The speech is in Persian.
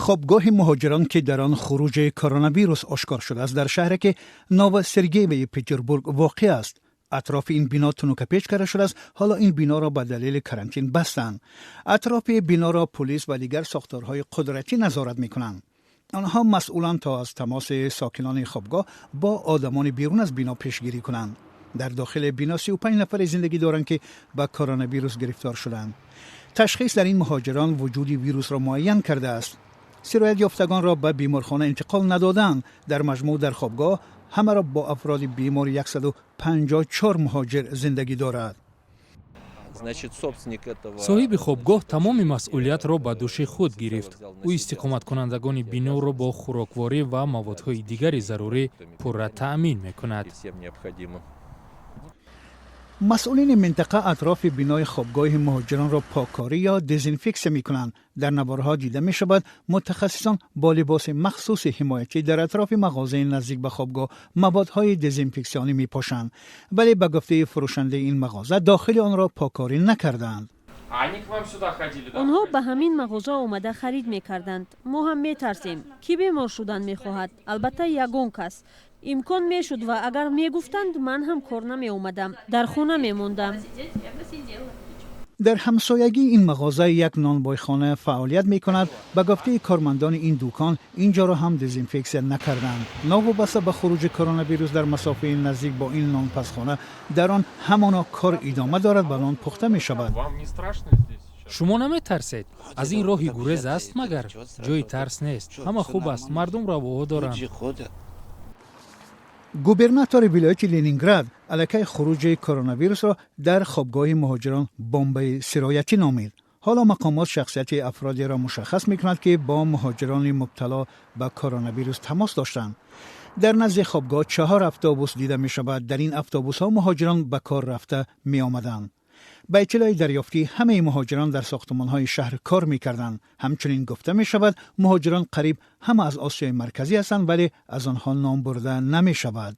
خوابگاه مهاجران که در آن خروج کرونا ویروس آشکار شده است در شهری که نووسرگیوی پترزبورگ واقع است. اطراف این بنا تنوکپیچ کرده شده است. حالا این بنا را به دلیل کرانتین بستند. اطراف بنا را پلیس و دیگر ساختارهای قدرتی نظارت می‌کنند. آنها مسئولان تا از تماس ساکنان خوابگاه با آدمان بیرون از بنا پیشگیری کنند. در داخل بنا 35 نفر زندگی دارند که با کرونا ویروس گرفتار شدند. تشخیص در این مهاجران وجود ویروس را معین کرده است. سرایت یافتگان را به بیمارخانه انتقال ندادند. در مجموع در خوابگاه همه را با افراد بیمار 154 مهاجر زندگی دارد. صاحب خوابگاه تمام مسئولیت را به دوش خود گرفت. او استقامت کنندگان بنا را با خوراکواری و موادهای دیگر ضروری پررا تأمین می‌کند. مسئولین منطقه اطراف بنای خوابگاه مهاجران را پاککاری یا دزینفکس می‌کنند. در نوارها دیده می‌شود متخصصان با لباس مخصوص حمایتی در اطراف مغازه نزدیک به خوابگاه موادهای دزینفکسیونی می‌پاشند، ولی به گفته فروشنده این مغازه داخل آن را پاککاری نکردند. آنها به همین مغازه آمده خرید می‌کردند. ما هم می‌ترسیم کی بیمار شدن می‌خواهد. البته یگان کس امکان میشد و اگر میگفتند من هم کار نمی اومدم، در خونه میموندم. در همسایگی این مغازه یک نانوایخانه فعالیت میکند. به گفته کارمندان این دکان اینجا را هم دزینفکس نکردند. ناوابسته به خروج کرونا ویروس در مسافه نزدیک با این نانپزخانه در آن همانا کار ادامه دارد و نان پخته می شود. شما نمی ترسید؟ از این راهی گریز است مگر؟ جای ترس نیست. همه خوب است. مردم را با دارند. گوبرناتور ولایت لنینگراد علیه خروج کرونا ویروس را در خوابگاه مهاجران بمب سرایتی نامید. حالا مقامات شخصیت افرادی را مشخص می‌کنند که با مهاجران مبتلا به کرونا ویروس تماس داشتند. در نزد خوابگاه 4 اتوبوس دیده می‌شود. در این اتوبوس‌ها مهاجران به کار رفته می‌آمدند. به اطلاع دریافتی همه مهاجران در ساختمان‌های شهر کار می‌کردند. همچنین گفته می‌شود مهاجران قریب همه از آسیای مرکزی هستند ولی از آنها نام برده نمی‌شود.